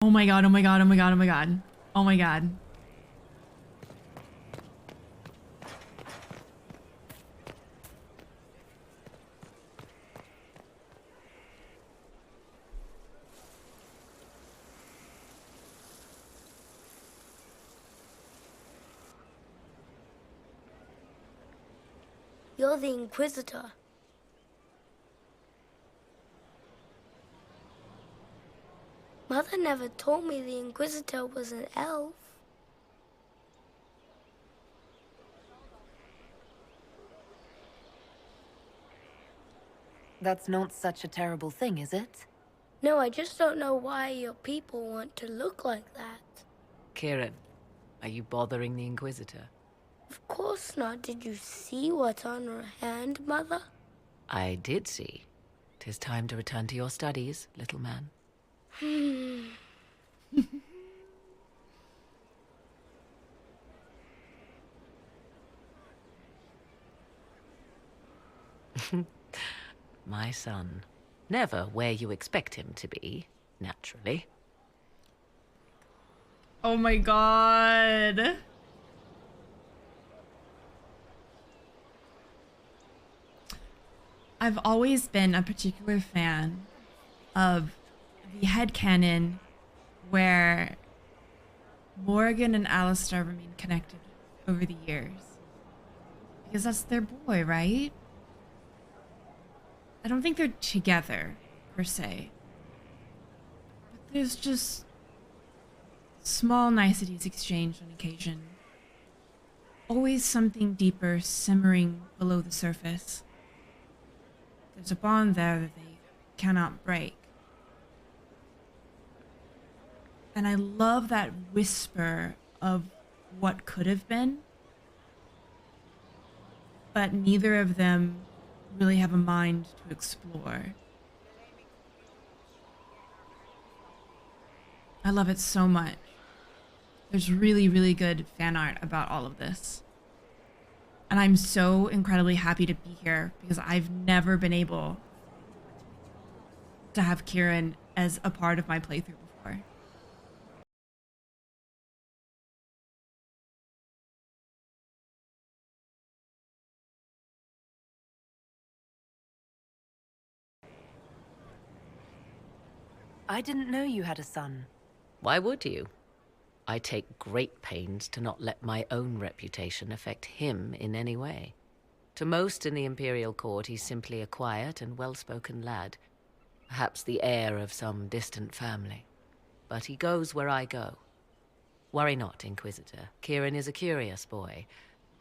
Oh my god, oh my god, oh my god, oh my god. Oh my god. You're the Inquisitor. Mother never told me the Inquisitor was an elf. That's not such a terrible thing, is it? No, I just don't know why your people want to look like that. Kieran, are you bothering the Inquisitor? Of course not. Did you see what's on her hand, Mother? I did see. 'Tis time to return to your studies, little man. My son. Never where you expect him to be, naturally. Oh my god. I've always been a particular fan of the headcanon where Morrigan and Alistair remain connected over the years. Because that's their boy, right? I don't think they're together, per se. But there's just small niceties exchanged on occasion. Always something deeper simmering below the surface. There's a bond there that they cannot break. And I love that whisper of what could have been, but neither of them really have a mind to explore. I love it so much. There's really, really good fan art about all of this. And I'm so incredibly happy to be here because I've never been able to have Kieran as a part of my playthrough before. I didn't know you had a son. Why would you? I take great pains to not let my own reputation affect him in any way. To most in the Imperial Court, he's simply a quiet and well-spoken lad, perhaps the heir of some distant family. But he goes where I go. Worry not, Inquisitor. Kieran is a curious boy,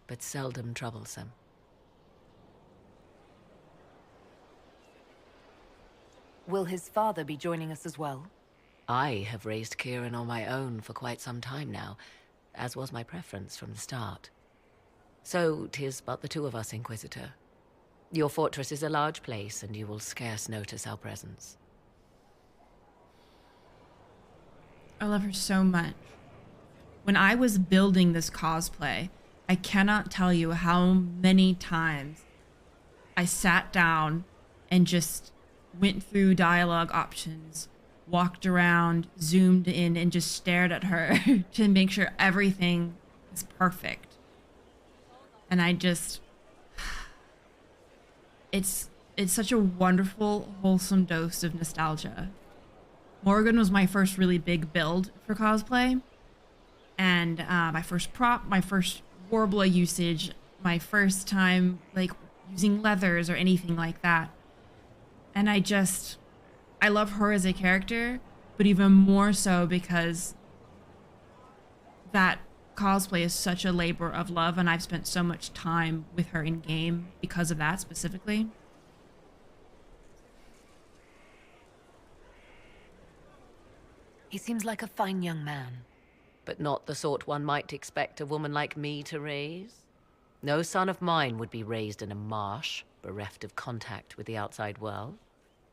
but seldom troublesome. Will his father be joining us as well? I have raised Kieran on my own for quite some time now, as was my preference from the start. So 'tis but the two of us, Inquisitor. Your fortress is a large place, and you will scarce notice our presence. I love her so much. When I was building this cosplay, I cannot tell you how many times I sat down and just went through dialogue options, walked around, zoomed in, and just stared at her to make sure everything is perfect. And I just... It's such a wonderful, wholesome dose of nostalgia. Morrigan was my first really big build for cosplay. And my first prop, my first Warbler usage, my first time like using leathers or anything like that. And I love her as a character, but even more so because that cosplay is such a labor of love, and I've spent so much time with her in game because of that specifically. He seems like a fine young man. But not the sort one might expect a woman like me to raise. No son of mine would be raised in a marsh, bereft of contact with the outside world.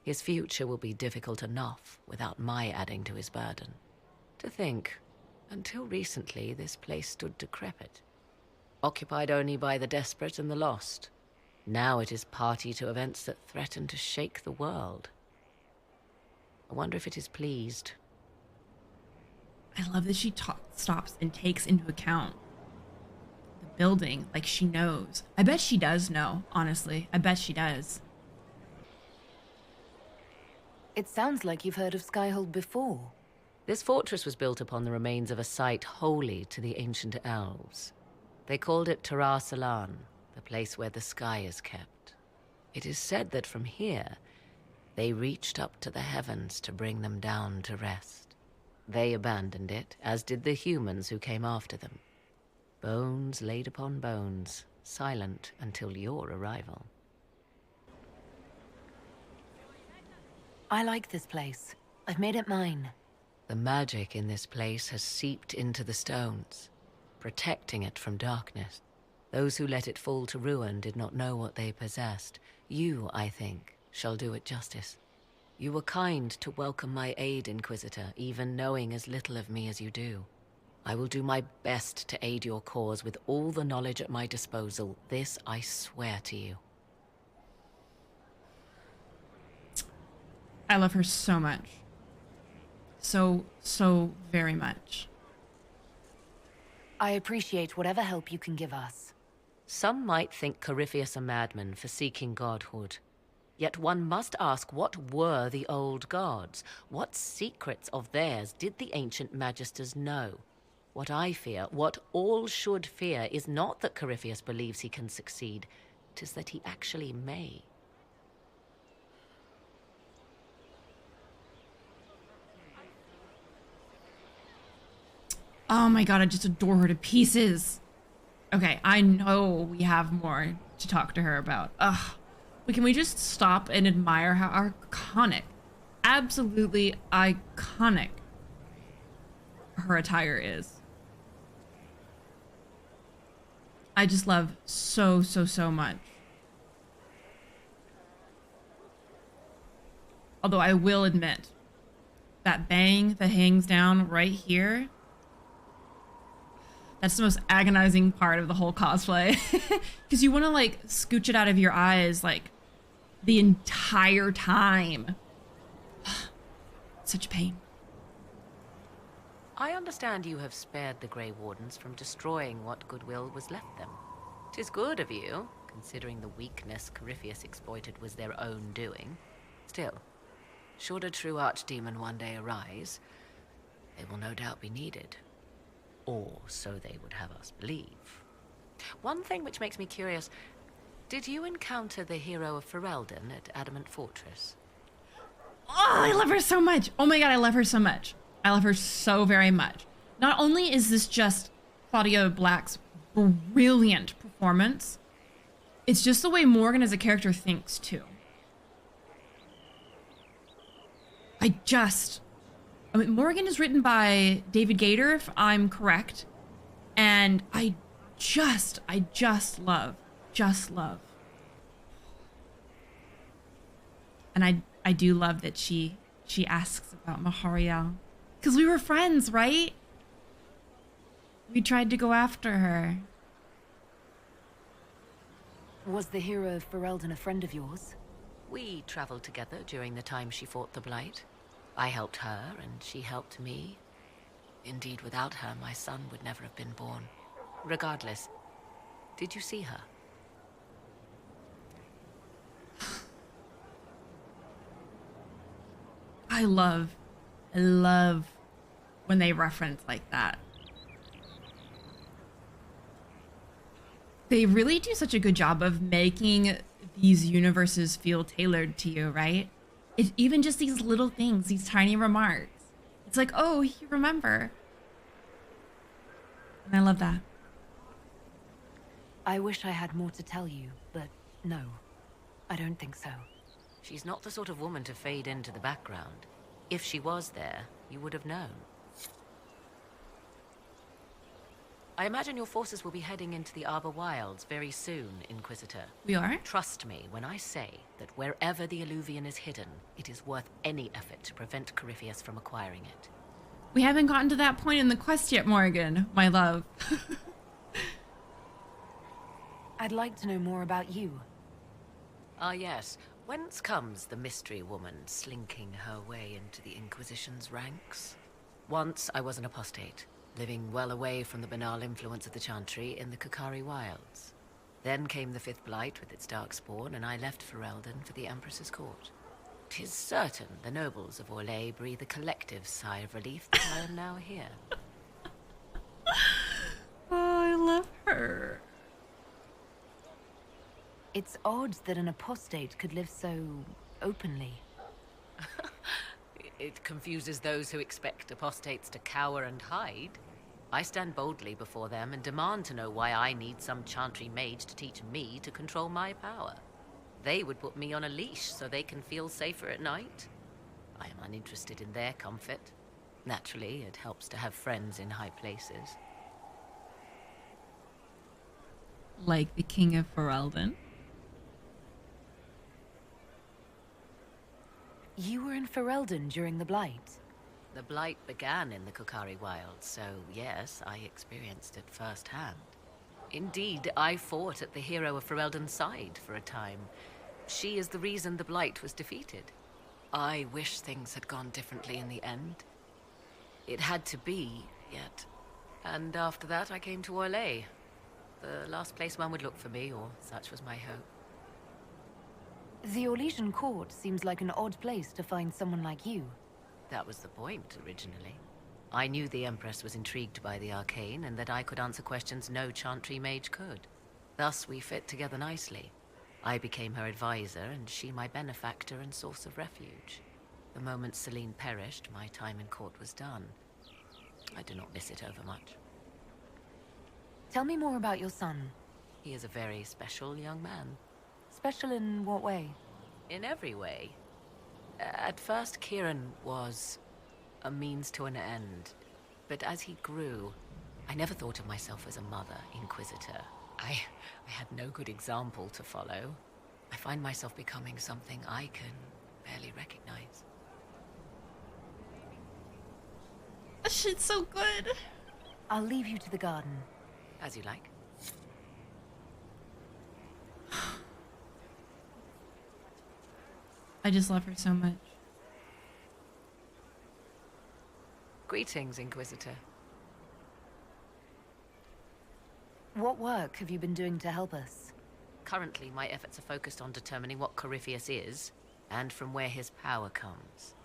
His future will be difficult enough without my adding to his burden. To think, until recently this place stood decrepit, occupied only by the desperate and the lost. Now it is party to events that threaten to shake the world. I wonder if it is pleased. I love that she stops and takes into account the building, like she knows. I bet she does know, honestly. I bet she does. It sounds like you've heard of Skyhold before. This fortress was built upon the remains of a site holy to the ancient elves. They called it 𝒂𝒹𝒾𝒶, the place where the sky is kept. It is said that from here, they reached up to the heavens to bring them down to rest. They abandoned it, as did the humans who came after them. Bones laid upon bones, silent until your arrival. I like this place. I've made it mine. The magic in this place has seeped into the stones, protecting it from darkness. Those who let it fall to ruin did not know what they possessed. You, I think, shall do it justice. You were kind to welcome my aid, Inquisitor, even knowing as little of me as you do. I will do my best to aid your cause with all the knowledge at my disposal. This I swear to you. I love her so much. So very much. I appreciate whatever help you can give us. Some might think Corypheus a madman for seeking godhood. Yet one must ask, what were the old gods? What secrets of theirs did the ancient magisters know? What I fear, what all should fear, is not that Corypheus believes he can succeed. 'Tis that he actually may. Oh my god, I just adore her to pieces. Okay, I know we have more to talk to her about. Ugh. But can we just stop and admire how iconic, absolutely iconic her attire is? I just love so much. Although I will admit, that bang that hangs down right here, that's the most agonizing part of the whole cosplay. Because you want to like scooch it out of your eyes like the entire time. Such pain. I understand you have spared the Grey Wardens from destroying what goodwill was left them. 'Tis good of you, considering the weakness Corypheus exploited was their own doing. Still, should a true archdemon one day arise, they will no doubt be needed. Or so they would have us believe. One thing which makes me curious, did you encounter the hero of Ferelden at Adamant Fortress? Oh, I love her so much. Oh my god, I love her so much. I love her so very much. Not only is this just 𝒂𝒹𝒾𝒶's brilliant performance, it's just the way Morrigan as a character thinks too. I mean, Morrigan is written by David Gator, if I'm correct. And I just love. And I do love that she asks about Mahariel. Because we were friends, right? We tried to go after her. Was the hero of Ferelden a friend of yours? We traveled together during the time she fought the Blight. I helped her, and she helped me. Indeed, without her, my son would never have been born. Regardless, did you see her? I love when they reference like that. They really do such a good job of making these universes feel tailored to you, right? It's even just these little things, these tiny remarks. It's like, oh, you remember. And I love that. I wish I had more to tell you, but no, I don't think so. She's not the sort of woman to fade into the background. If she was there, you would have known. I imagine your forces will be heading into the Arbor Wilds very soon, Inquisitor. We are? Trust me when I say that wherever the eluvian is hidden, it is worth any effort to prevent Corypheus from acquiring it. We haven't gotten to that point in the quest yet, Morrigan, my love. I'd like to know more about you. Ah yes, whence comes the mystery woman slinking her way into the Inquisition's ranks? Once I was an apostate, living well away from the banal influence of the Chantry in the 𝒂𝒶𝓁 wilds. Then came the Fifth Blight with its darkspawn, and I left Ferelden for the Empress's court. 'Tis certain the nobles of Orlais breathe a collective sigh of relief that I am now here. Oh, I love her. It's odd that an apostate could live so openly. It confuses those who expect apostates to cower and hide. I stand boldly before them and demand to know why I need some Chantry mage to teach me to control my power. They would put me on a leash so they can feel safer at night. I am uninterested in their comfort. Naturally, it helps to have friends in high places. Like the King of Ferelden. You were in Ferelden during the Blight. The Blight began in the 𝒂𝒃𝓁 wilds, so yes, I experienced it firsthand. Indeed, I fought at the hero of Ferelden's side for a time. She is the reason the Blight was defeated. I wish things had gone differently in the end. It had to be, yet. And after that, I came to Orlais. The last place one would look for me, or such was my hope. The Orlesian court seems like an odd place to find someone like you. That was the point, originally. I knew the Empress was intrigued by the arcane, and that I could answer questions no Chantry mage could. Thus, we fit together nicely. I became her advisor, and she my benefactor and source of refuge. The moment Celine perished, my time in court was done. I do not miss it overmuch. Tell me more about your son. He is a very special young man. Special in what way? In every way. At first, Kieran was a means to an end. But as he grew, I never thought of myself as a mother, Inquisitor. I had no good example to follow. I find myself becoming something I can barely recognize. That shit's so good. I'll leave you to the garden. As you like. I just love her so much. Greetings, Inquisitor. What work have you been doing to help us? Currently, my efforts are focused on determining what Corypheus is, and from where his power comes.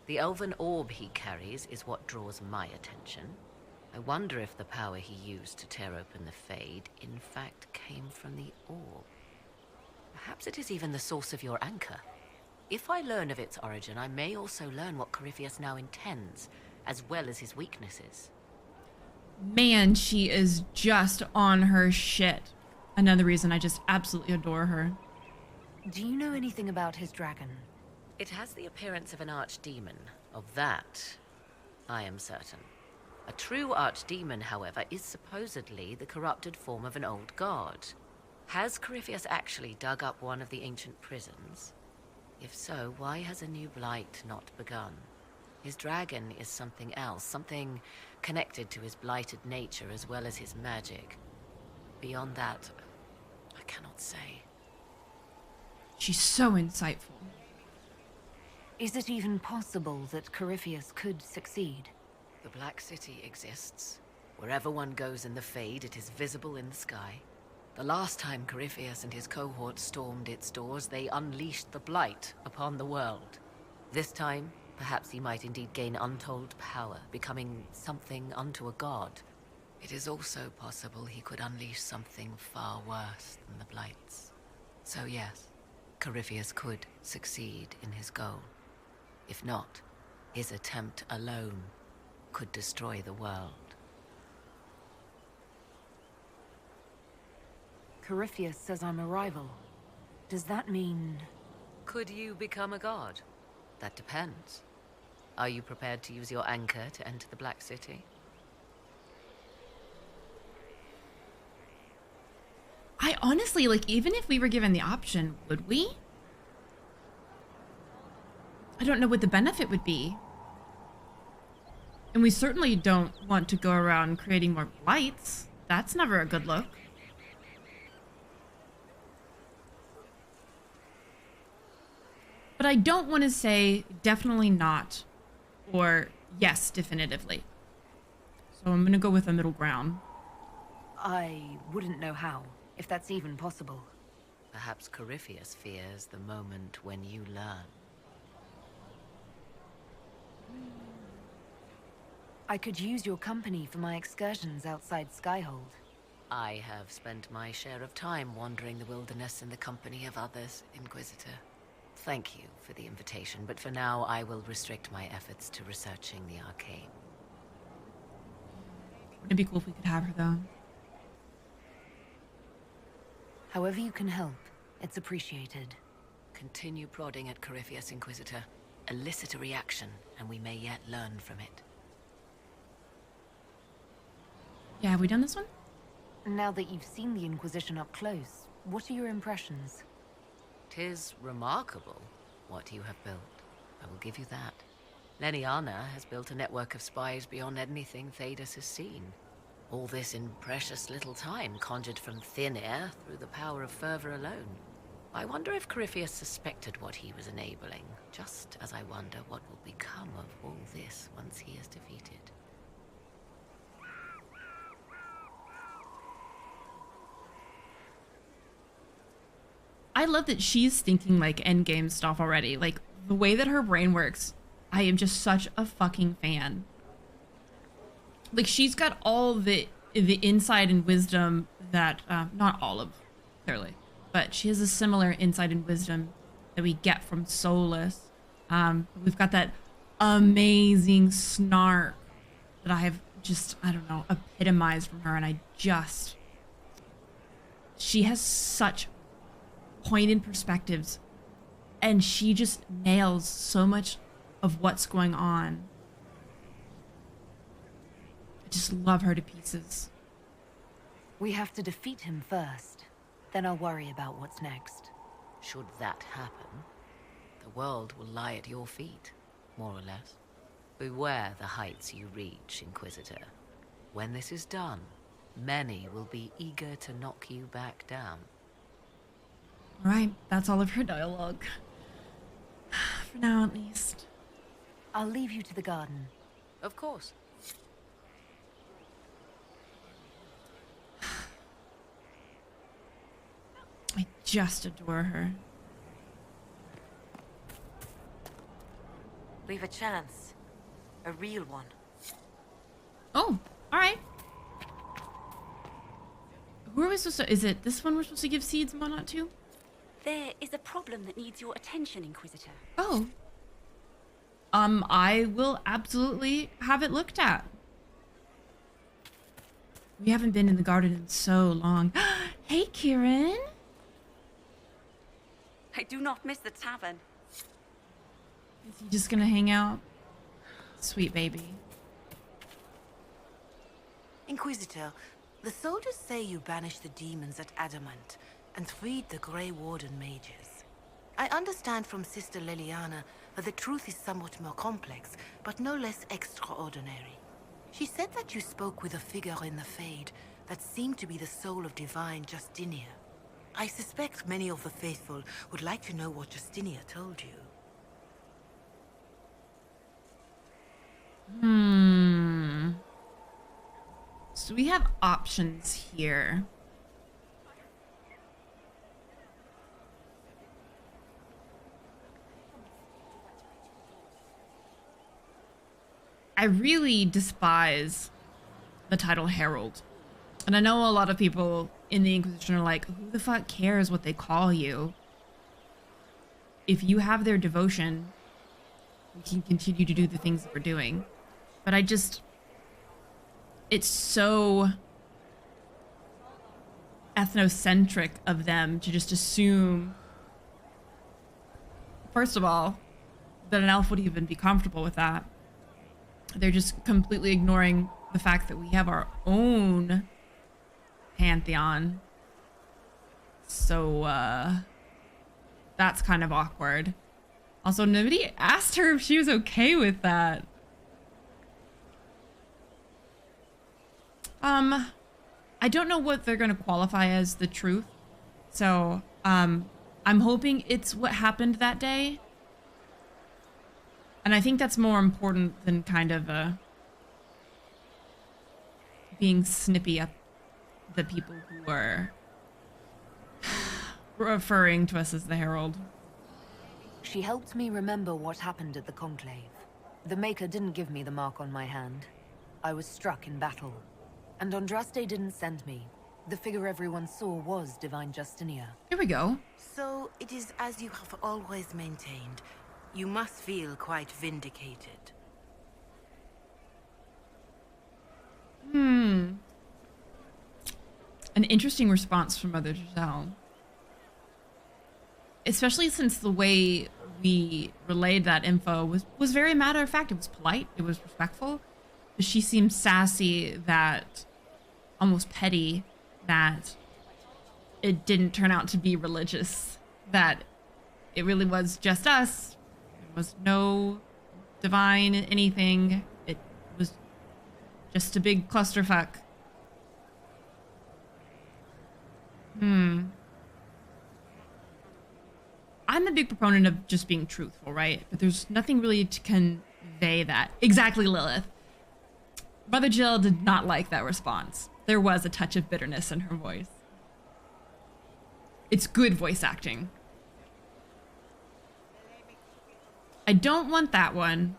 The elven orb he carries is what draws my attention. I wonder if the power he used to tear open the Fade, in fact, came from the orb. Perhaps it is even the source of your anchor. If I learn of its origin, I may also learn what Corypheus now intends, as well as his weaknesses. Man, she is just on her shit. Another reason I just absolutely adore her. Do you know anything about his dragon? It has the appearance of an archdemon. Of that, I am certain. A true archdemon, however, is supposedly the corrupted form of an old god. Has Corypheus actually dug up one of the ancient prisons? If so, why has a new blight not begun? His dragon is something else, something connected to his blighted nature as well as his magic. Beyond that, I cannot say. She's so insightful. Is it even possible that Corypheus could succeed? The Black City exists. Wherever one goes in the Fade, it is visible in the sky. The last time Corypheus and his cohort stormed its doors, they unleashed the Blight upon the world. This time, perhaps he might indeed gain untold power, becoming something unto a god. It is also possible he could unleash something far worse than the Blights. So yes, Corypheus could succeed in his goal. If not, his attempt alone could destroy the world. Corypheus says I'm a rival. Does that mean... Could you become a god? That depends. Are you prepared to use your anchor to enter the Black City? I honestly, like, even if we were given the option, would we? I don't know what the benefit would be. And we certainly don't want to go around creating more blights. That's never a good look. But I don't want to say definitely not or Yes, definitively. So I'm gonna go with a middle ground. I wouldn't know how, if that's even possible. Perhaps Corypheus fears the moment when you learn. I could use your company for my excursions outside Skyhold. I have spent my share of time wandering the wilderness in the company of others, Inquisitor. Thank you for the invitation, but for now I will restrict my efforts to researching the arcane. It'd be cool if we could have her, though. However you can help, it's appreciated. Continue prodding at Corypheus, Inquisitor. Elicit a reaction, and we may yet learn from it. Yeah, have we done this one? Now that you've seen the Inquisition up close, what are your impressions? 'Tis remarkable what you have built. I will give you that. 𝒂𝒹𝒾𝒶 has built a network of spies beyond anything Thedas has seen. All this in precious little time, conjured from thin air through the power of fervor alone. I wonder if Corypheus suspected what he was enabling, just as I wonder what will become of all this once he is defeated. I love that she's thinking like endgame stuff already. Like the way that her brain works, I am just such a fucking fan. Like she's got all the insight and wisdom that not all of clearly, but she has a similar insight and wisdom that we get from Solus. We've got that amazing snark that I have just, I don't know, epitomized from her, and she has such pointed perspectives, and she just nails so much of what's going on. I just love her to pieces. We have to defeat him first, then I'll worry about what's next. Should that happen, the world will lie at your feet, more or less. Beware the heights you reach, Inquisitor. When this is done, many will be eager to knock you back down. All right, that's all of her dialogue. For now, at least. I'll leave you to the garden. Of course. I just adore her. We've a chance. A real one. Oh, all right. Who are we supposed to... Is it this one we're supposed to give seeds and whatnot to? There is a problem that needs your attention, Inquisitor. Oh. I will absolutely have it looked at. We haven't been in the garden in so long. Hey, Kieran. I do not miss the tavern. Is he just gonna hang out? Sweet baby. Inquisitor, the soldiers say you banished the demons at Adamant and freed the Grey Warden mages. I understand from Sister Leliana that the truth is somewhat more complex, but no less extraordinary. She said that you spoke with a figure in the Fade that seemed to be the soul of divine Justinia. I suspect many of the faithful would like to know what Justinia told you. So we have options here. I really despise the title Herald. And I know a lot of people in the Inquisition are like, who the fuck cares what they call you? If you have their devotion, we can continue to do the things that we're doing. But it's so ethnocentric of them to just assume, first of all, that an elf would even be comfortable with that. They're just completely ignoring the fact that we have our own pantheon. So, that's kind of awkward. Also, nobody asked her if she was okay with that. I don't know what they're going to qualify as the truth. So, I'm hoping it's what happened that day. And I think that's more important than kind of being snippy at the people who are referring to us as the Herald. She helped me remember what happened at the Conclave. The Maker didn't give me the mark on my hand. I was struck in battle. And Andraste didn't send me. The figure everyone saw was Divine Justinia. Here we go. So it is as you have always maintained. You must feel quite vindicated. An interesting response from Mother Giselle. Especially since the way we relayed that info was very matter of fact. It was polite, it was respectful. But she seemed sassy, that almost petty, that it didn't turn out to be religious, that it really was just us. There was no divine anything. It was just a big clusterfuck. I'm a big proponent of just being truthful, right? But there's nothing really to convey that. Exactly, Lilith. Mother Jill did not like that response. There was a touch of bitterness in her voice. It's good voice acting. I don't want that one.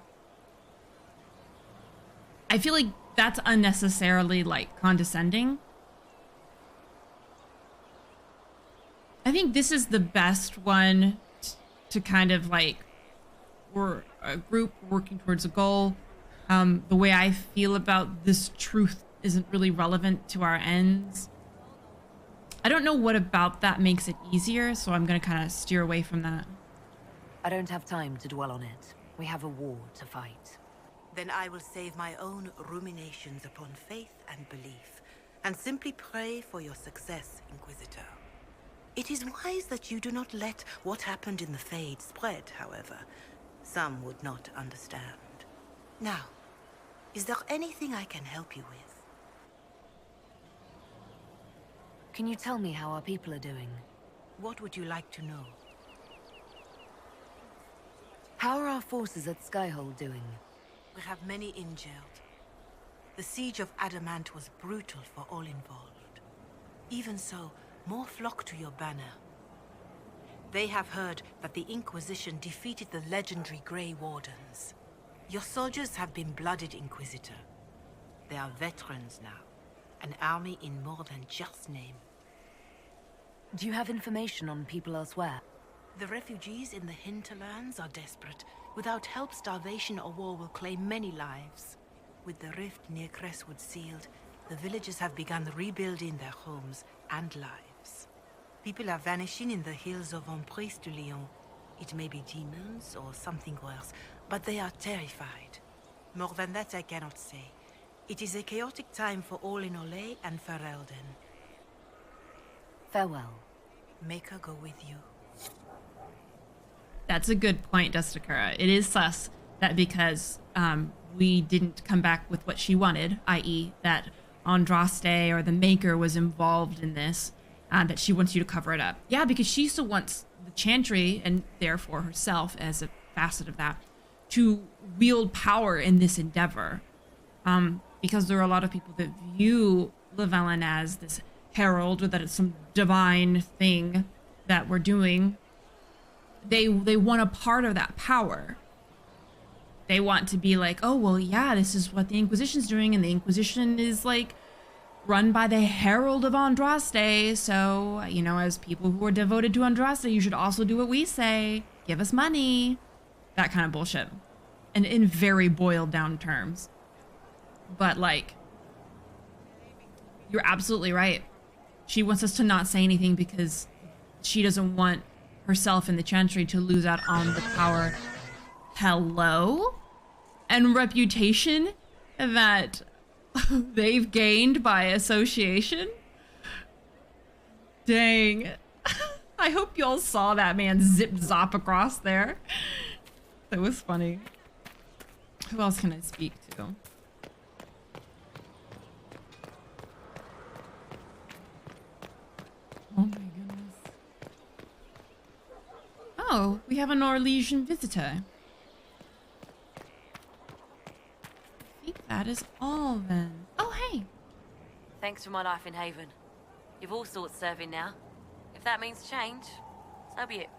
I feel like that's unnecessarily, like, condescending. I think this is the best one to kind of, like, we're a group working towards a goal. The way I feel about this truth isn't really relevant to our ends. I don't know what about that makes it easier, so I'm gonna kind of steer away from that. I don't have time to dwell on it. We have a war to fight. Then I will save my own ruminations upon faith and belief, and simply pray for your success, Inquisitor. It is wise that you do not let what happened in the Fade spread, however. Some would not understand. Now, is there anything I can help you with? Can you tell me how our people are doing? What would you like to know? How are our forces at Skyhold doing? We have many injured. The siege of Adamant was brutal for all involved. Even so, more flock to your banner. They have heard that the Inquisition defeated the legendary Grey Wardens. Your soldiers have been blooded, Inquisitor. They are veterans now, an army in more than just name. Do you have information on people elsewhere? The refugees in the hinterlands are desperate. Without help, starvation or war will claim many lives. With the rift near Crestwood sealed, the villagers have begun rebuilding their homes and lives. People are vanishing in the hills of Emprise du Lion. It may be demons or something worse, but they are terrified. More than that I cannot say. It is a chaotic time for all in Orlais and Ferelden. Farewell. Make her go with you. That's a good point, 𝒂𝒾𝒶. It is sus that because we didn't come back with what she wanted, i.e. that Andraste or the Maker was involved in this, that she wants you to cover it up. Yeah, because she still wants the Chantry, and therefore herself as a facet of that, to wield power in this endeavor. Because there are a lot of people that view Llewellyn as this herald, or that it's some divine thing that we're doing. They want a part of that power. They want to be like, oh, well, yeah, this is what the Inquisition's doing, and the Inquisition is, like, run by the Herald of Andraste, so, you know, as people who are devoted to Andraste, you should also do what we say. Give us money. That kind of bullshit. And in very boiled down terms. But, like, you're absolutely right. She wants us to not say anything because she doesn't want herself and the Chantry to lose out on the power, hello, and reputation that they've gained by association. Dang. I hope y'all saw that man zip zop across there. That was funny. Who else can I speak to? Oh my goodness. Oh, we have an Orlesian visitor. that is all then. Oh, hey. Thanks for my life in Haven. You've all sorts serving now. If that means change, so be it.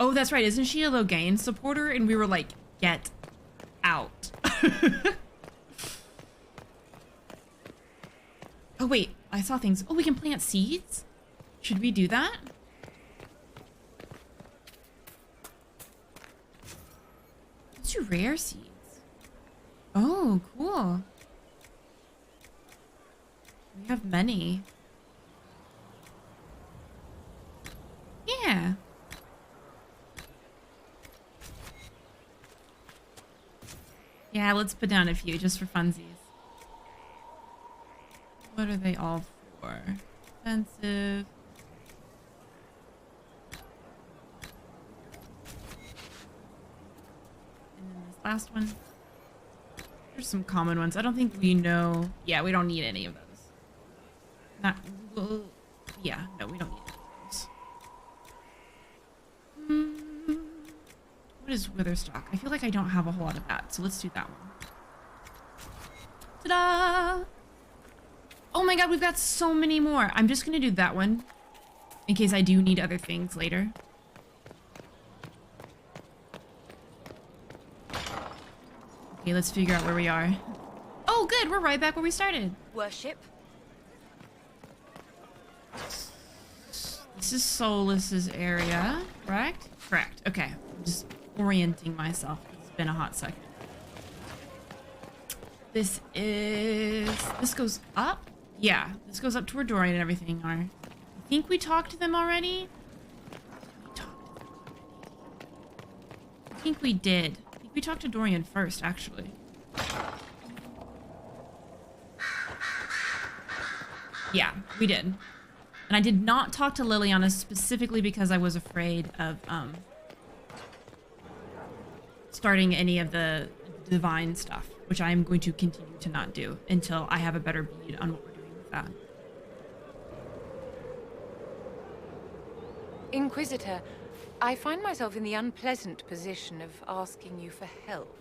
Oh, that's right. Isn't she a 𝒂𝒏𝒏 supporter? And we were like, get out. Oh, wait. I saw things. Oh, we can plant seeds? Should we do that? Let's do rare seeds. Oh, cool. We have many. Yeah. Yeah, let's put down a few just for funsies. What are they all for? Expensive. And then this last one. There's some common ones. I don't think we know. Yeah, we don't need any of those. Not. Well, yeah, no, we don't need any of those. What is Witherstock? I feel like I don't have a whole lot of that, so let's do that one. Ta-da! Oh my god, we've got so many more. I'm just gonna do that one in case I do need other things later. Okay, let's figure out where we are. Oh, good. We're right back where we started. Worship. This is Solas's area, correct? Correct. Okay. I'm just orienting myself. It's been a hot second. This goes up? Yeah, this goes up to where Dorian and everything are. I think we talked to them already. I think we did. I think we talked to Dorian first, actually. Yeah, we did. And I did not talk to Liliana specifically because I was afraid of starting any of the divine stuff, which I am going to continue to not do until I have a better bead on what we're doing with that. Inquisitor, I find myself in the unpleasant position of asking you for help.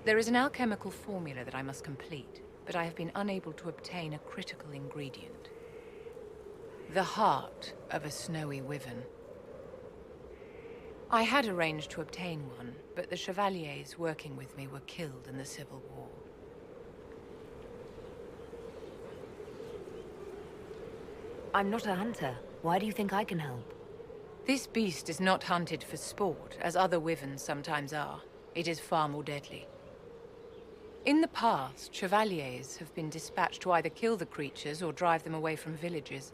There is an alchemical formula that I must complete, but I have been unable to obtain a critical ingredient. The heart of a snowy wyvern. I had arranged to obtain one, but the chevaliers working with me were killed in the Civil War. I'm not a hunter. Why do you think I can help? This beast is not hunted for sport, as other wyverns sometimes are. It is far more deadly. In the past, chevaliers have been dispatched to either kill the creatures or drive them away from villages.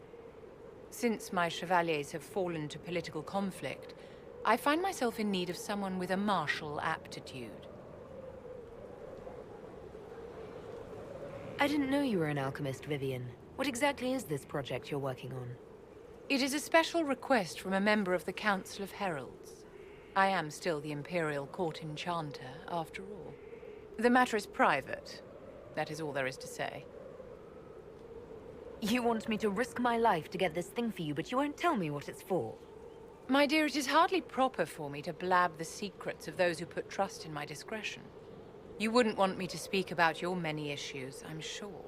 Since my chevaliers have fallen to political conflict, I find myself in need of someone with a martial aptitude. I didn't know you were an alchemist, Vivienne. What exactly is this project you're working on? It is a special request from a member of the Council of Heralds. I am still the Imperial Court Enchanter, after all. The matter is private. That is all there is to say. You want me to risk my life to get this thing for you, but you won't tell me what it's for. My dear, it is hardly proper for me to blab the secrets of those who put trust in my discretion. You wouldn't want me to speak about your many issues, I'm sure.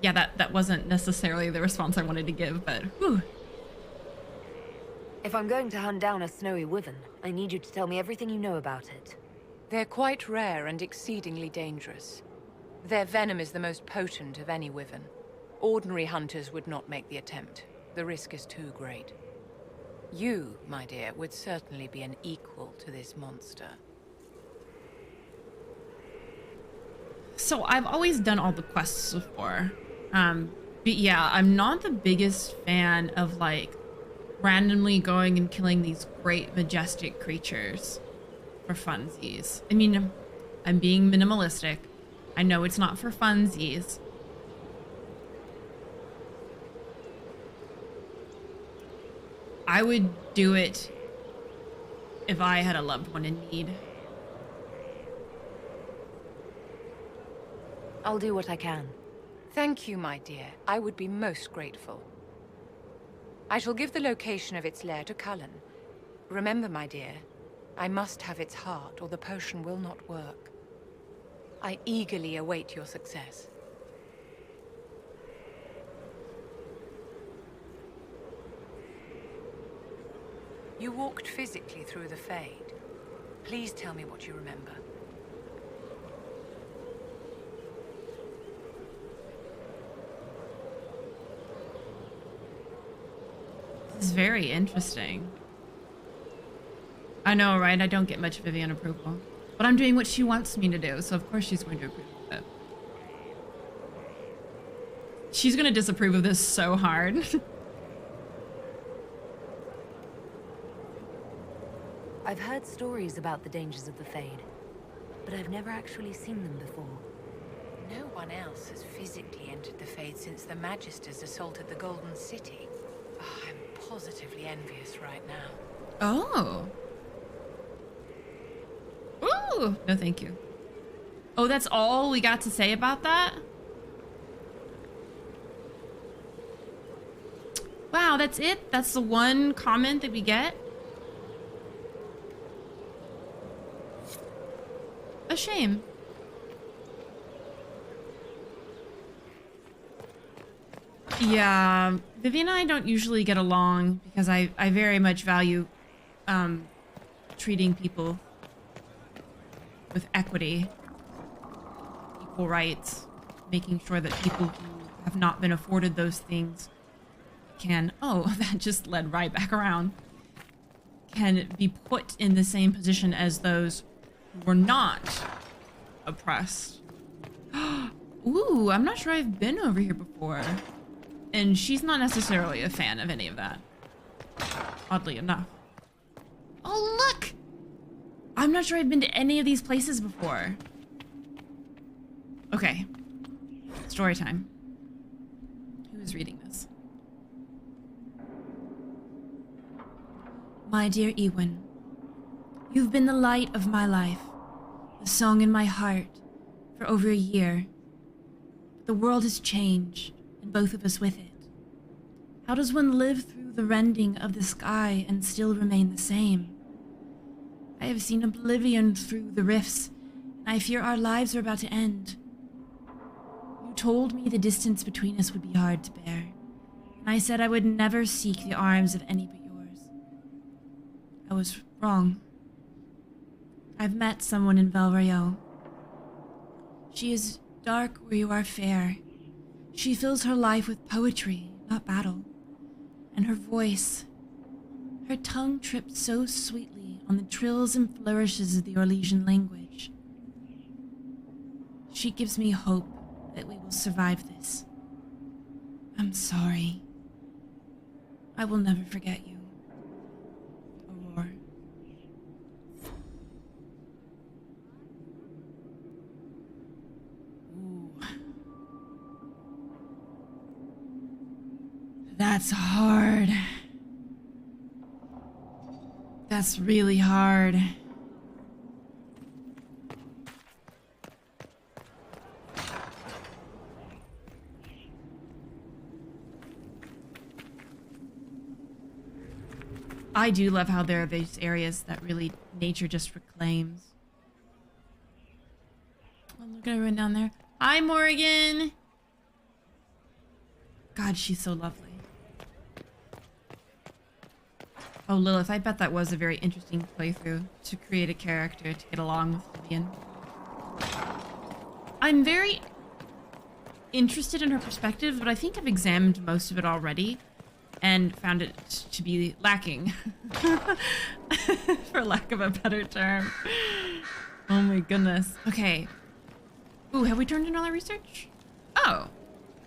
Yeah, that wasn't necessarily the response I wanted to give, but whew. If I'm going to hunt down a snowy wyvern, I need you to tell me everything you know about it. They're quite rare and exceedingly dangerous. Their venom is the most potent of any wyvern. Ordinary hunters would not make the attempt. The risk is too great. You, my dear, would certainly be an equal to this monster. So I've always done all the quests before. But yeah, I'm not the biggest fan of like randomly going and killing these great majestic creatures for funsies. I mean, I'm being minimalistic. I know it's not for funsies. I would do it if I had a loved one in need. I'll do what I can. Thank you, my dear. I would be most grateful. I shall give the location of its lair to Cullen. Remember, my dear, I must have its heart or the potion will not work. I eagerly await your success. You walked physically through the Fade. Please tell me what you remember. This is very interesting. I know, right? I don't get much Vivienne approval. But I'm doing what she wants me to do, so of course she's going to approve of it. She's going to disapprove of this so hard. I've heard stories about the dangers of the Fade, but I've never actually seen them before. No one else has physically entered the Fade since the Magisters assaulted the Golden City. Oh, I'm positively envious right now. Oh. Ooh. No, thank you. Oh, that's all we got to say about that? Wow, that's it? That's the one comment that we get? A shame. Yeah, Vivienne and I don't usually get along because I very much value treating people with equity, equal rights, making sure that people who have not been afforded those things can, oh, that just led right back around, can be put in the same position as those who were not oppressed. Ooh, I'm not sure I've been over here before. And she's not necessarily a fan of any of that. Oddly enough. Oh, look! I'm not sure I've been to any of these places before. Okay. Story time. Who's reading this? My dear Ewan, you've been the light of my life, the song in my heart, for over a year. The world has changed, and both of us with it. How does one live through the rending of the sky and still remain the same? I have seen oblivion through the rifts, and I fear our lives are about to end. You told me the distance between us would be hard to bear, and I said I would never seek the arms of any but yours. I was wrong. I've met someone in 𝒂𝒃. She is dark where you are fair. She fills her life with poetry, not battle. And her voice, her tongue trips so sweetly on the trills and flourishes of the Orlesian language. She gives me hope that we will survive this. I'm sorry. I will never forget you. Aurora. That's hard. That's really hard. I do love how there are these areas that really nature just reclaims. Oh, look at everyone down there. Hi, Morrigan. God, she's so lovely. Oh, Lilith, I bet that was a very interesting playthrough to create a character to get along with Vivienne. I'm very interested in her perspective, but I think I've examined most of it already and found it to be lacking, for lack of a better term. Oh my goodness. Okay. Ooh, have we turned in all our research? Oh,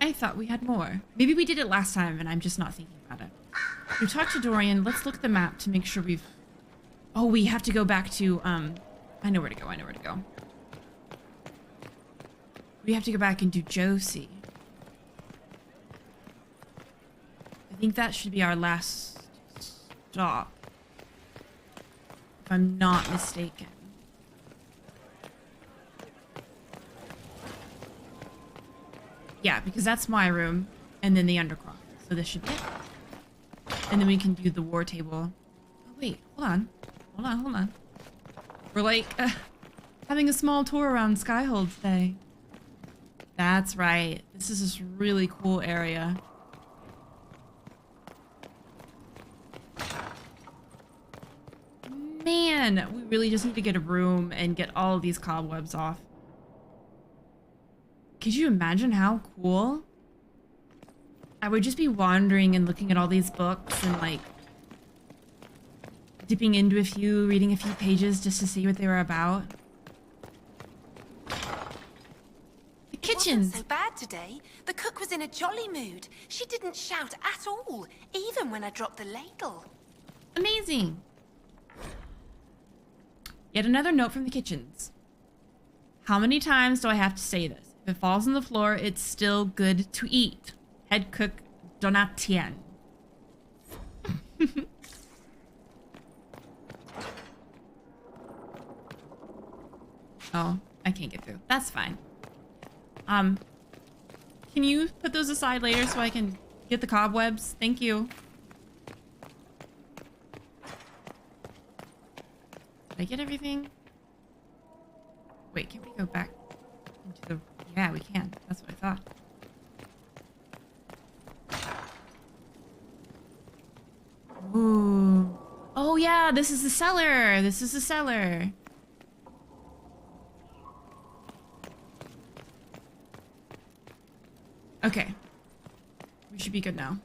I thought we had more. Maybe we did it last time and I'm just not thinking about it. We talked to Dorian. Let's look at the map to make sure we've... Oh, we have to go back to, I know where to go. I know where to go. We have to go back and do Josie. I think that should be our last stop, if I'm not mistaken. Yeah, because that's my room, and then the undercroft. So this should be it. And then we can do the war table. Oh, wait, hold on. Hold on. We're like, having having a small tour around Skyhold today. That's right. This is this really cool area. Man, we really just need to get a room and get all of these cobwebs off. Could you imagine how cool? I would just be wandering and looking at all these books and like dipping into a few, reading a few pages just to see what they were about. The kitchens! It wasn't so bad today. The cook was in a jolly mood. She didn't shout at all, even when I dropped the ladle. Amazing! Yet another note from the kitchens. How many times do I have to say this? If it falls on the floor, it's still good to eat. Head cook 𝒂𝒾𝒶𝓁. Oh, I can't get through. That's fine. Can you put those aside later so I can get the cobwebs? Thank you. Did I get everything? Wait, can we go back into the... Yeah, we can. That's what I thought. Ooh. Oh yeah, this is the cellar. This is the cellar. Okay. We should be good now.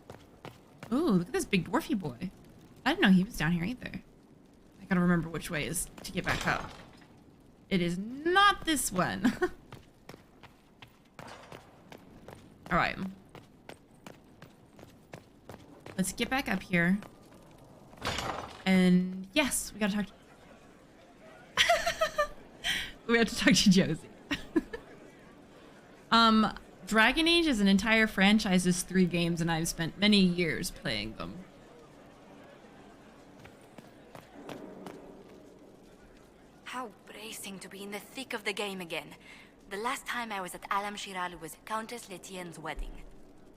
Ooh, look at this big dwarfy boy. I didn't know he was down here either. I gotta remember which way is to get back up. It is not this one. Alright. Let's get back up here. And yes, we gotta talk to... we have to talk to Josie. Dragon Age is an entire franchise, is 3 games, and I've spent many years playing them. How bracing to be in the thick of the game again. The last time I was at Alam Shiral was Countess Letienne's wedding.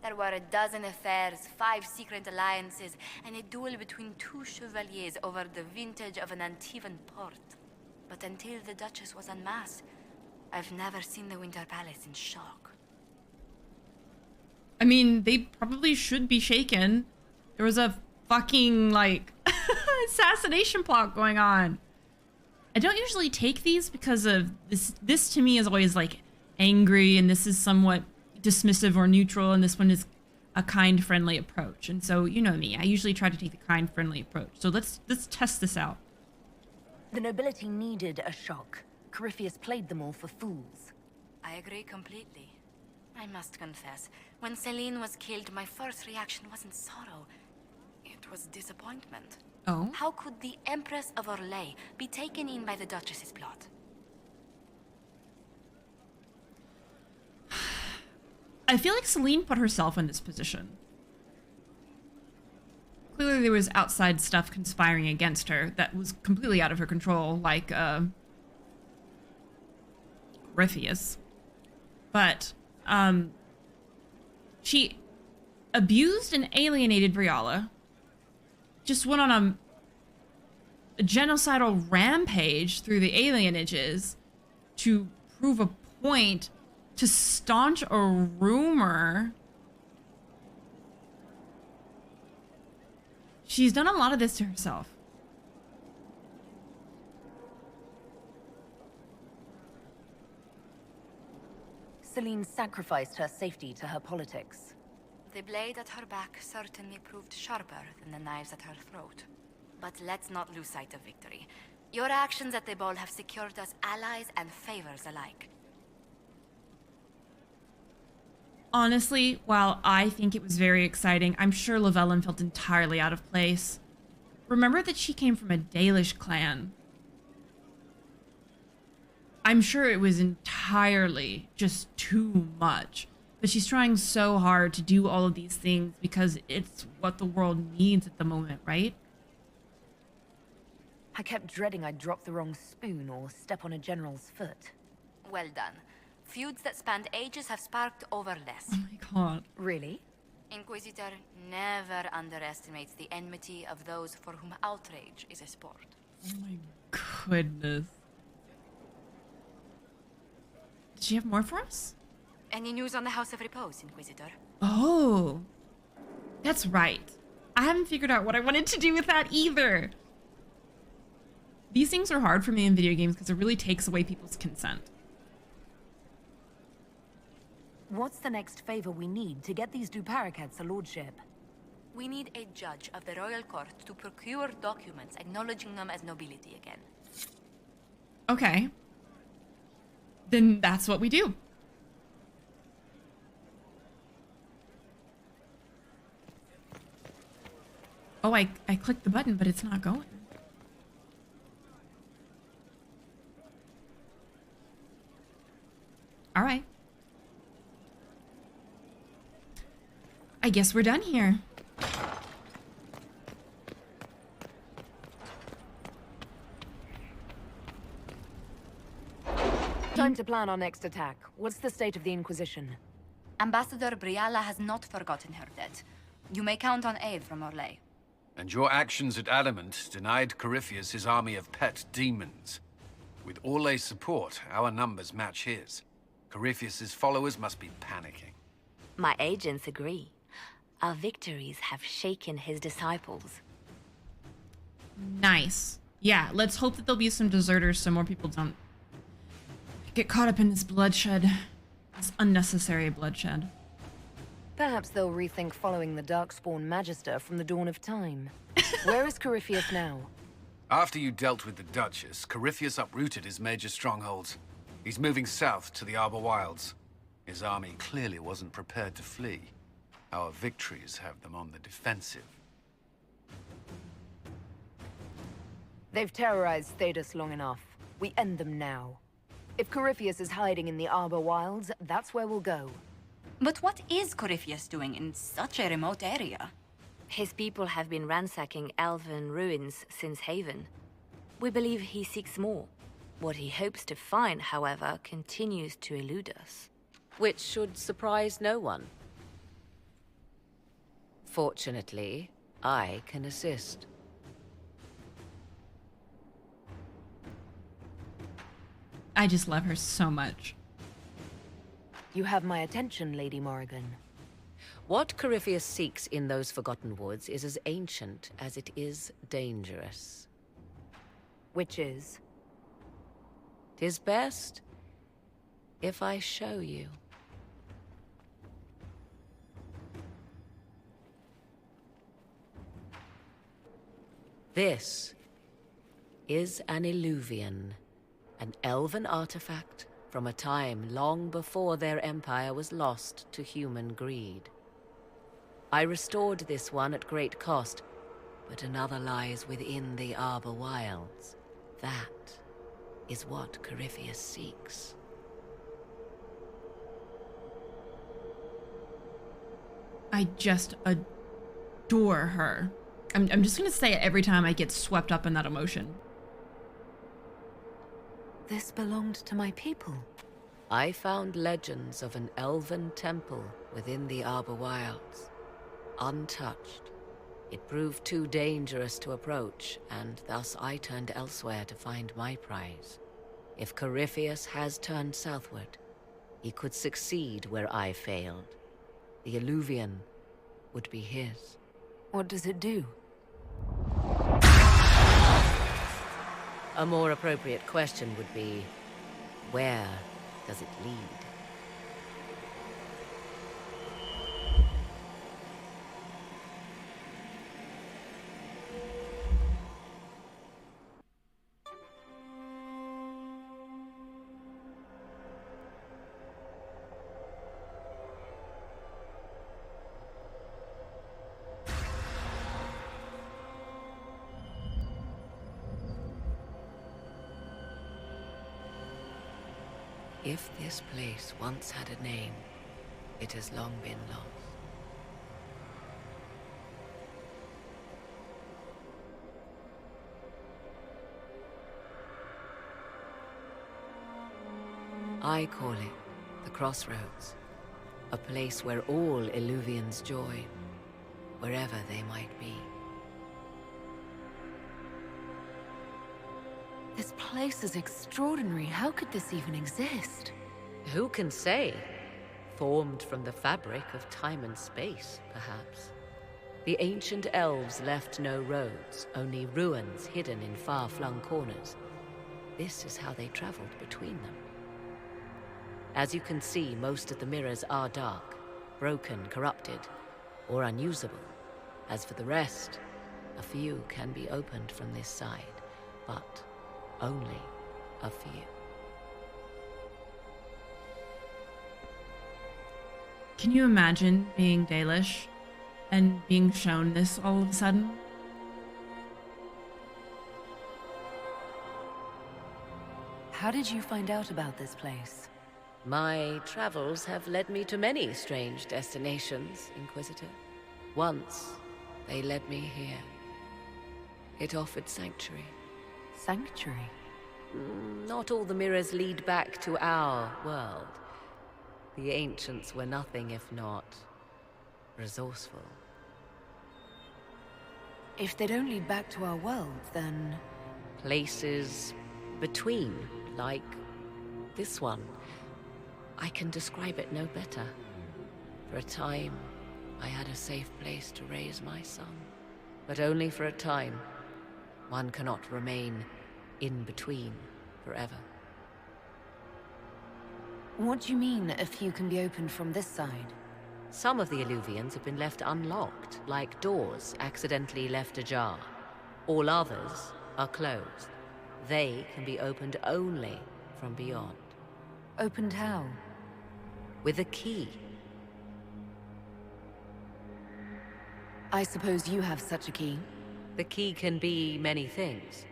There were a dozen affairs, 5 secret alliances, and a duel between 2 chevaliers over the vintage of an Antivan port. But until the Duchess was unmasked, I've never seen the Winter Palace in shock. I mean, they probably should be shaken. There was a fucking, like, assassination plot going on. I don't usually take these because of this. This to me is always, like, angry, and this is somewhat dismissive or neutral, and this one is a kind, friendly approach. And so, you know me, I usually try to take the kind, friendly approach. So let's test this out. The nobility needed a shock. Corypheus played them all for fools. I agree completely. I must confess, when Celine was killed, my first reaction wasn't sorrow. It was disappointment. Oh? How could the Empress of Orlais be taken in by the Duchess's plot? I feel like Celine put herself in this position. Clearly there was outside stuff conspiring against her that was completely out of her control, like, Corypheus. But, she abused and alienated Briala. Just went on a genocidal rampage through the alienages to prove a point, to staunch a rumor. She's done a lot of this to herself. Celine sacrificed her safety to her politics. The blade at her back certainly proved sharper than the knives at her throat. But let's not lose sight of victory. Your actions at the ball have secured us allies and favors alike. Honestly, while I think it was very exciting, I'm sure Llewellyn felt entirely out of place. Remember that she came from a Dalish clan. I'm sure it was entirely just too much. But she's trying so hard to do all of these things because it's what the world needs at the moment, right? I kept dreading I'd drop the wrong spoon or step on a general's foot. Well done. Feuds that spanned ages have sparked over less. Oh my god. Really? Inquisitor never underestimates the enmity of those for whom outrage is a sport. Oh my goodness. Does she have more for us? Any news on the House of Repose, Inquisitor? Oh, that's right. I haven't figured out what I wanted to do with that either. These things are hard for me in video games because it really takes away people's consent. What's the next favor we need to get these 𝒂𝒾𝒶 a lordship? We need a judge of the royal court to procure documents acknowledging them as nobility again. Okay. Then that's what we do. Oh, I clicked the button, but it's not going. All right. I guess we're done here. Time to plan our next attack. What's the state of the Inquisition? Ambassador Briala has not forgotten her debt. You may count on aid from Orlais. And your actions at Adamant denied Corypheus his army of pet demons. With Orlais' support, our numbers match his. Corypheus's followers must be panicking. My agents agree. Our victories have shaken his disciples. Nice. Yeah, let's hope that there'll be some deserters so more people don't get caught up in this bloodshed. This unnecessary bloodshed. Perhaps they'll rethink following the Darkspawn Magister from the dawn of time. Where is Corypheus now? After you dealt with the Duchess, Corypheus uprooted his major strongholds. He's moving south to the Arbor Wilds. His army clearly wasn't prepared to flee. Our victories have them on the defensive. They've terrorized Thedas long enough. We end them now. If Corypheus is hiding in the Arbor Wilds, that's where we'll go. But what is Corypheus doing in such a remote area? His people have been ransacking elven ruins since Haven. We believe he seeks more. What he hopes to find, however, continues to elude us. Which should surprise no one. Fortunately, I can assist. I just love her so much. You have my attention, Lady Morrigan. What Corypheus seeks in those Forgotten Woods is as ancient as it is dangerous. Which is? 'Tis best if I show you. This is an eluvian, an elven artifact from a time long before their empire was lost to human greed. I restored this one at great cost, but another lies within the Arbor Wilds. That is what Corypheus seeks. I just adore her. I'm just gonna say it every time I get swept up in that emotion. This belonged to my people. I found legends of an elven temple within the Arbor Wilds. Untouched. It proved too dangerous to approach, and thus I turned elsewhere to find my prize. If Corypheus has turned southward, he could succeed where I failed. The eluvian would be his. What does it do? A more appropriate question would be, where does it lead? If this place once had a name, it has long been lost. I call it the Crossroads, a place where all eluvians join, wherever they might be. This place is extraordinary. How could this even exist? Who can say? Formed from the fabric of time and space, perhaps. The ancient elves left no roads, only ruins hidden in far-flung corners. This is how they traveled between them. As you can see, most of the mirrors are dark, broken, corrupted, or unusable. As for the rest, a few can be opened from this side, but only a few. Can you imagine being Dalish and being shown this all of a sudden? How did you find out about this place? My travels have led me to many strange destinations, Inquisitor. Once, they led me here. It offered sanctuary. Sanctuary? Not all the mirrors lead back to our world. The ancients were nothing if not resourceful. If they don't lead back to our world, then... Places between, like this one. I can describe it no better. For a time, I had a safe place to raise my son. But only for a time. One cannot remain in between forever. What do you mean, a few can be opened from this side? Some of the eluvians have been left unlocked, like doors accidentally left ajar. All others are closed. They can be opened only from beyond. Opened how? With a key. I suppose you have such a key. The key can be many things.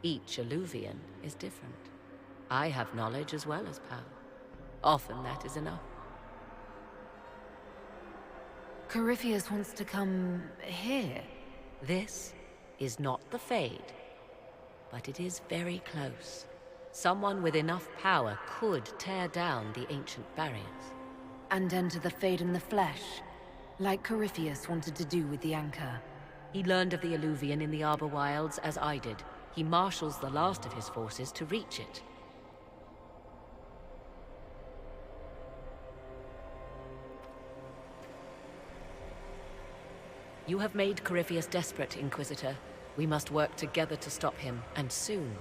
Each eluvian is different. I have knowledge as well as power. Often that is enough. Corypheus wants to come here. This is not the Fade, but it is very close. Someone with enough power could tear down the ancient barriers. And enter the Fade in the flesh, like Corypheus wanted to do with the Anchor. He learned of the eluvian in the Arbor Wilds as I did. He marshals the last of his forces to reach it. You have made Corypheus desperate, Inquisitor. We must work together to stop him, and soon.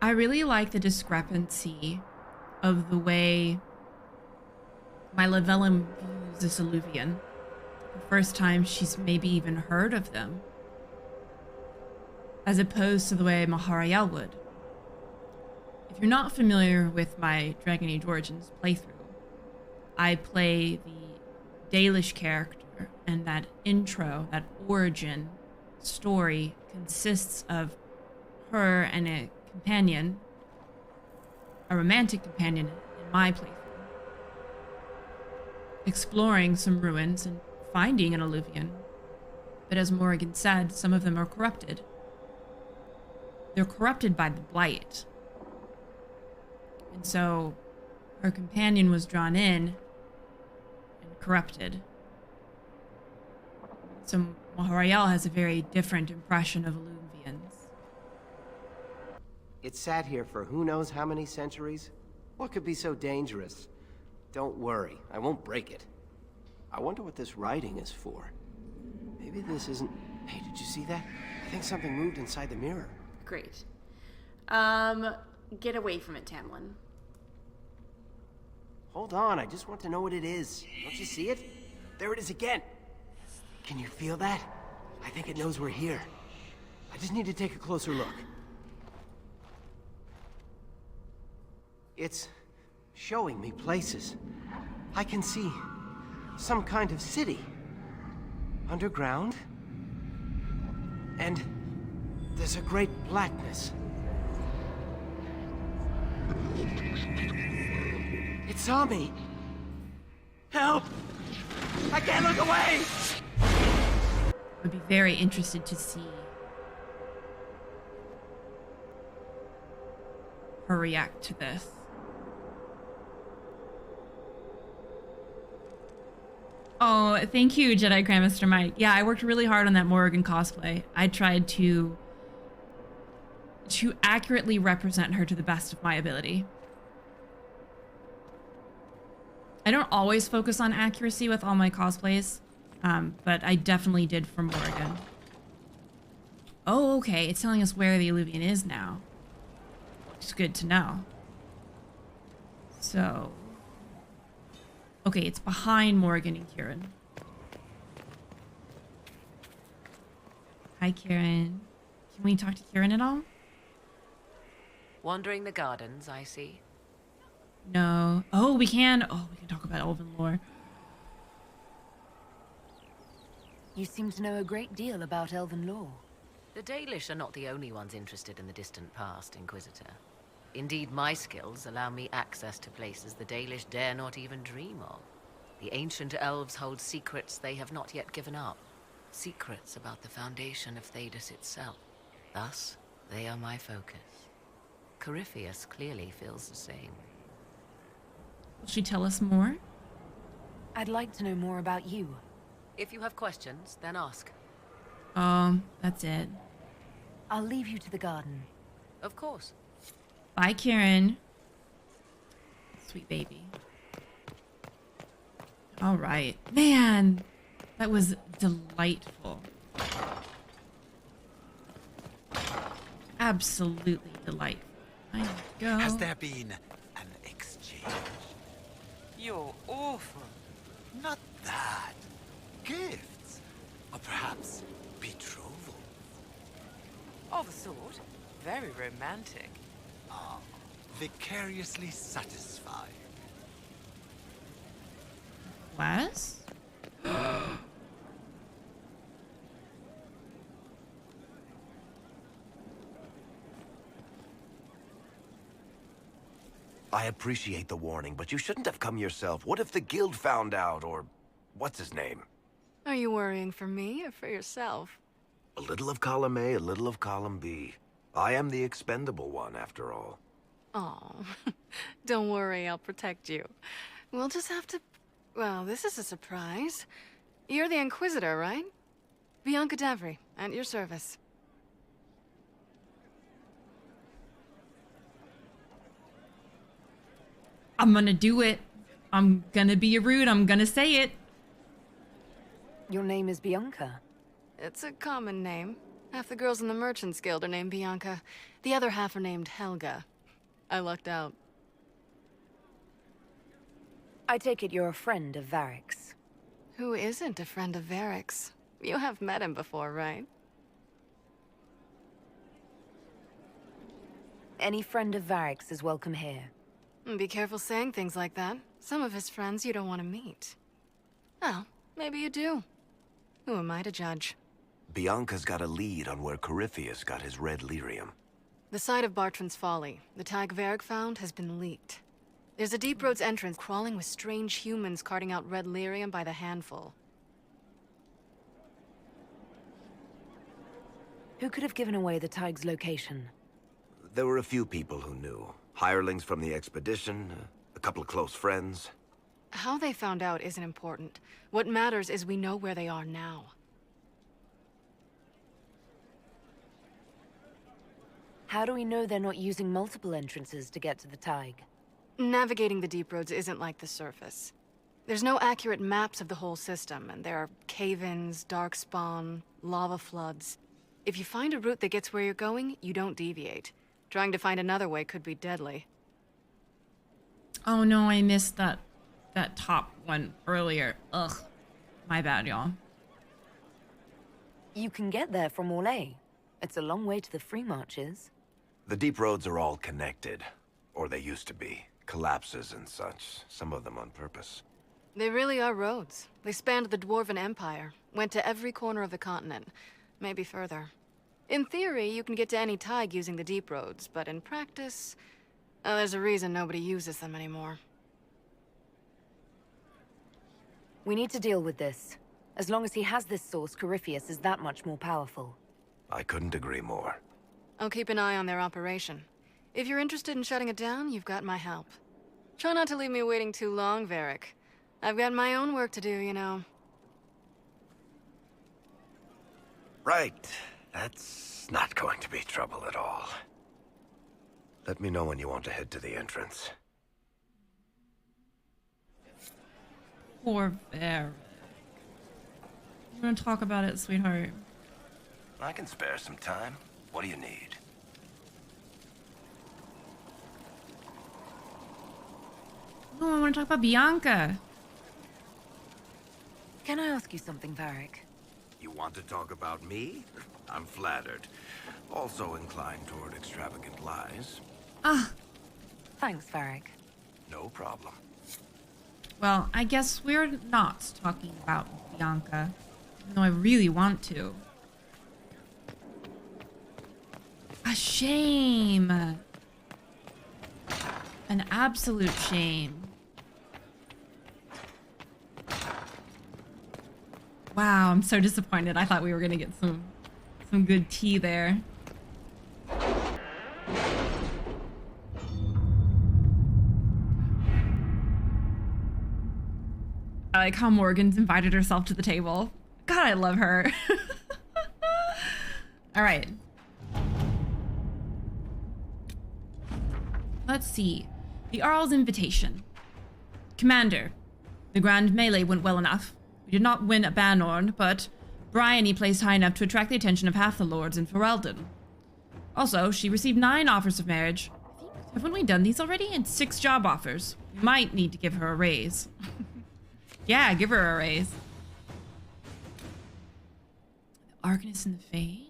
I really like the discrepancy of the way my Lavellum views this eluvian. The first time she's maybe even heard of them. As opposed to the way Maharael would. If you're not familiar with my Dragon Age Origins playthrough, I play the Dalish character, and that intro, that origin story consists of her and a companion, a romantic companion in my playthrough, exploring some ruins and finding an eluvian. But as Morrigan said, some of them are corrupted. They're corrupted by the blight. And so her companion was drawn in and corrupted. So Maharael has a very different impression of eluvians. It sat here for who knows how many centuries? What could be so dangerous? Don't worry, I won't break it. I wonder what this writing is for. Maybe this isn't... Hey, did you see that? I think something moved inside the mirror. Great. Get away from it, Tamlin. Hold on, I just want to know what it is. Don't you see it? There it is again. Can you feel that? I think it knows we're here. I just need to take a closer look. It's showing me places. I can see some kind of city. Underground. And there's a great blackness. It saw me. Help! I can't look away! I'd be very interested to see her react to this. Oh, thank you, Jedi Grandmaster Mike. Yeah, I worked really hard on that Morrigan cosplay. I tried to accurately represent her to the best of my ability. I don't always focus on accuracy with all my cosplays, but I definitely did for Morrigan. Oh, okay. It's telling us where the eluvian is now. Which is good to know. So... okay, it's behind Morrigan and Kieran. Hi, Kieran. Can we talk to Kieran at all? Wandering the gardens, I see. No. Oh, we can. Oh, we can talk about elven lore. You seem to know a great deal about elven lore. The Dalish are not the only ones interested in the distant past, Inquisitor. Indeed, my skills allow me access to places the Dalish dare not even dream of. The ancient elves hold secrets they have not yet given up. Secrets about the foundation of Thedas itself. Thus, they are my focus. Corypheus clearly feels the same. Will she tell us more? I'd like to know more about you. If you have questions, then ask. That's it. I'll leave you to the garden. Of course. Bye, Kieran. Sweet baby. All right. Man, that was delightful. Absolutely delightful. I go. Has there been an exchange? You're awful. Not that. Gifts. Or perhaps betrothal. Of a sort. Very romantic. Ah, vicariously satisfied. Wes? I appreciate the warning, but you shouldn't have come yourself. What if the guild found out, or what's his name? Are you worrying for me or for yourself? A little of column A, a little of column B. I am the expendable one, after all. Oh, don't worry, I'll protect you. We'll just have to... well, this is a surprise. You're the Inquisitor, right? Bianca 𝒂𝒹𝒾𝒁, at your service. I'm gonna do it. I'm gonna be rude. I'm gonna say it. Your name is Bianca. It's a common name. Half the girls in the Merchants Guild are named Bianca. The other half are named Helga. I lucked out. I take it you're a friend of Variks. Who isn't a friend of Variks? You have met him before, right? Any friend of Variks is welcome here. Be careful saying things like that. Some of his friends you don't want to meet. Well, maybe you do. Who am I to judge? Bianca's got a lead on where Corypheus got his red lyrium. The site of Bartrand's Folly, the tag Varric found, has been leaked. There's a deep roads entrance crawling with strange humans carting out red lyrium by the handful. Who could have given away the Tig's location? There were a few people who knew. Hirelings from the expedition, a couple of close friends. How they found out isn't important. What matters is we know where they are now. How do we know they're not using multiple entrances to get to the Tig? Navigating the deep roads isn't like the surface. There's no accurate maps of the whole system, and there are cave-ins, darkspawn, lava floods. If you find a route that gets where you're going, you don't deviate. Trying to find another way could be deadly. Oh no, I missed that top one earlier. Ugh. My bad, y'all. You can get there from Orlais. It's a long way to the free marches. The deep roads are all connected. Or they used to be. Collapses and such. Some of them on purpose. They really are roads. They spanned the Dwarven Empire. Went to every corner of the continent. Maybe further. In theory, you can get to any Tig using the deep roads, but in practice, there's a reason nobody uses them anymore. We need to deal with this. As long as he has this source, Corypheus is that much more powerful. I couldn't agree more. I'll keep an eye on their operation. If you're interested in shutting it down, you've got my help. Try not to leave me waiting too long, Varric. I've got my own work to do, you know. Right. That's not going to be trouble at all. Let me know when you want to head to the entrance. Poor Varric. You want to talk about it, sweetheart? I can spare some time. What do you need? Oh, I want to talk about Bianca. Can I ask you something, Varric? You want to talk about me? I'm flattered. Also inclined toward extravagant lies. Ah. Thanks, Varric. No problem. Well, I guess we're not talking about Bianca, even though I really want to. A shame. An absolute shame. Wow, I'm so disappointed. I thought we were gonna get some good tea there. I like how Morgan's invited herself to the table. God, I love her. All right. Let's see. The Arl's invitation. Commander, the grand melee went well enough. We did not win a Banorn, but Bryony placed high enough to attract the attention of half the lords in Ferelden. Also, she received 9 offers of marriage. Haven't we done these already? And 6 job offers. We might need to give her a raise. Yeah, give her a raise. The Arcanist and the Fade?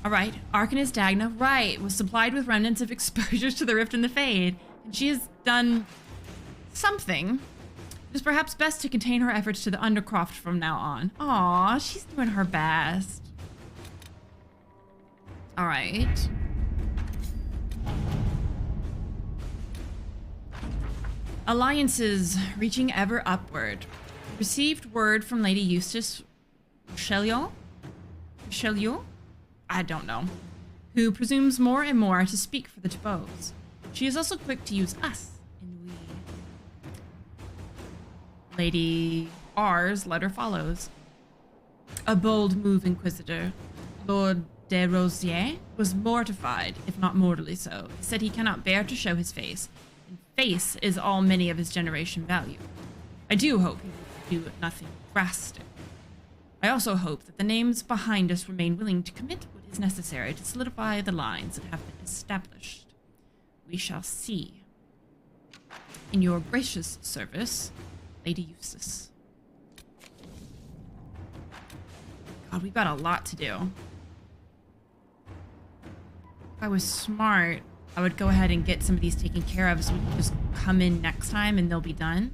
Alright, Arcanist Dagna, right, was supplied with remnants of exposures to the Rift and the Fade. And she has done something. It is perhaps best to contain her efforts to the Undercroft from now on. Aw, she's doing her best. Alright. Alliances reaching ever upward. Received word from Lady Eustace Richelieu? I don't know. Who presumes more and more to speak for the 𝒂𝒹𝒾𝒶. She is also quick to use us in we. Lady R's letter follows. A bold move, Inquisitor. Lord de Rosier was mortified, if not mortally so. He said he cannot bear to show his face. And face is all many of his generation value. I do hope he will do nothing drastic. I also hope that the names behind us remain willing to commit what is necessary to solidify the lines that have been established. We shall see. In your gracious service, Lady Eustace. God, we've got a lot to do. If I was smart, I would go ahead and get some of these taken care of so we can just come in next time and they'll be done.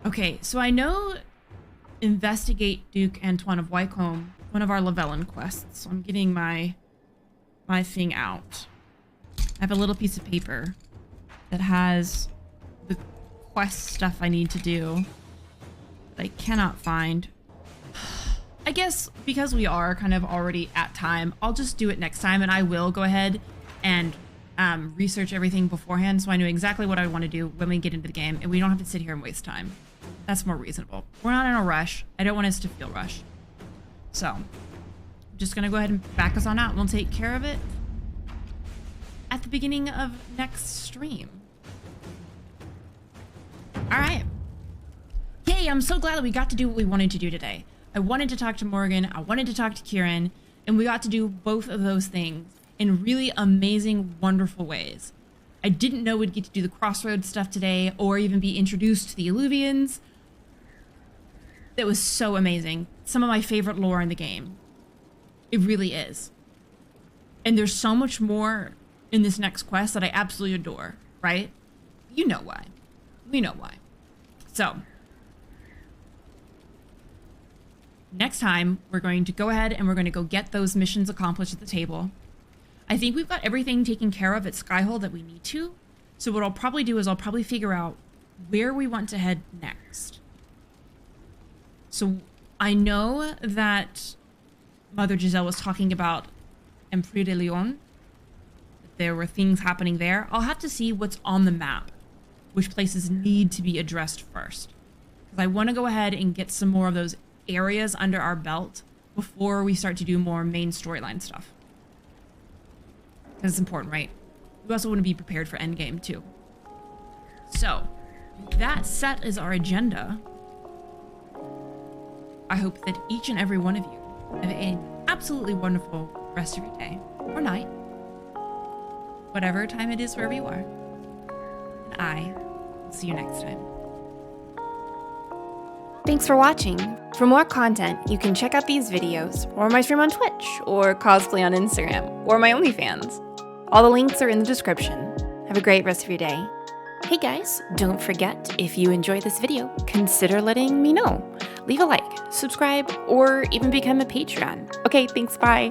Okay, so I know investigate Duke Antoine of Wycombe, one of our Lavellan quests. So I'm getting my thing out. I have a little piece of paper that has the quest stuff I need to do that I cannot find. I guess because we are kind of already at time, I'll just do it next time, and I will go ahead and research everything beforehand so I know exactly what I want to do when we get into the game, and we don't have to sit here and waste time. That's more reasonable. We're not in a rush. I don't want us to feel rushed. So, I'm just going to go ahead and back us on out, and we'll take care of it at the beginning of next stream. All right. Yay, I'm so glad that we got to do what we wanted to do today. I wanted to talk to Morrigan, I wanted to talk to Kieran, and we got to do both of those things in really amazing, wonderful ways. I didn't know we'd get to do the Crossroads stuff today, or even be introduced to the eluvians. That was so amazing. Some of my favorite lore in the game. It really is. And there's so much more in this next quest that I absolutely adore, right? You know why. We know why. So, next time, we're going to go ahead and we're going to go get those missions accomplished at the table. I think we've got everything taken care of at Skyhold that we need to. So what I'll probably do is I'll probably figure out where we want to head next. So I know that Mother Giselle was talking about and Prix de Lyon, there were things happening there. I'll have to see what's on the map, which places need to be addressed first. Because I want to go ahead and get some more of those areas under our belt before we start to do more main storyline stuff. Because it's important, right? We also want to be prepared for endgame too. So, that set is our agenda. I hope that each and every one of you have an absolutely wonderful rest of your day or night, whatever time it is wherever you are. And I will see you next time. Thanks for watching. For more content, you can check out these videos, or my stream on Twitch, or Cosplay on Instagram, or my OnlyFans. All the links are in the description. Have a great rest of your day. Hey guys, don't forget, if you enjoyed this video, consider letting me know. Leave a like, subscribe, or even become a Patreon. Okay, thanks, bye.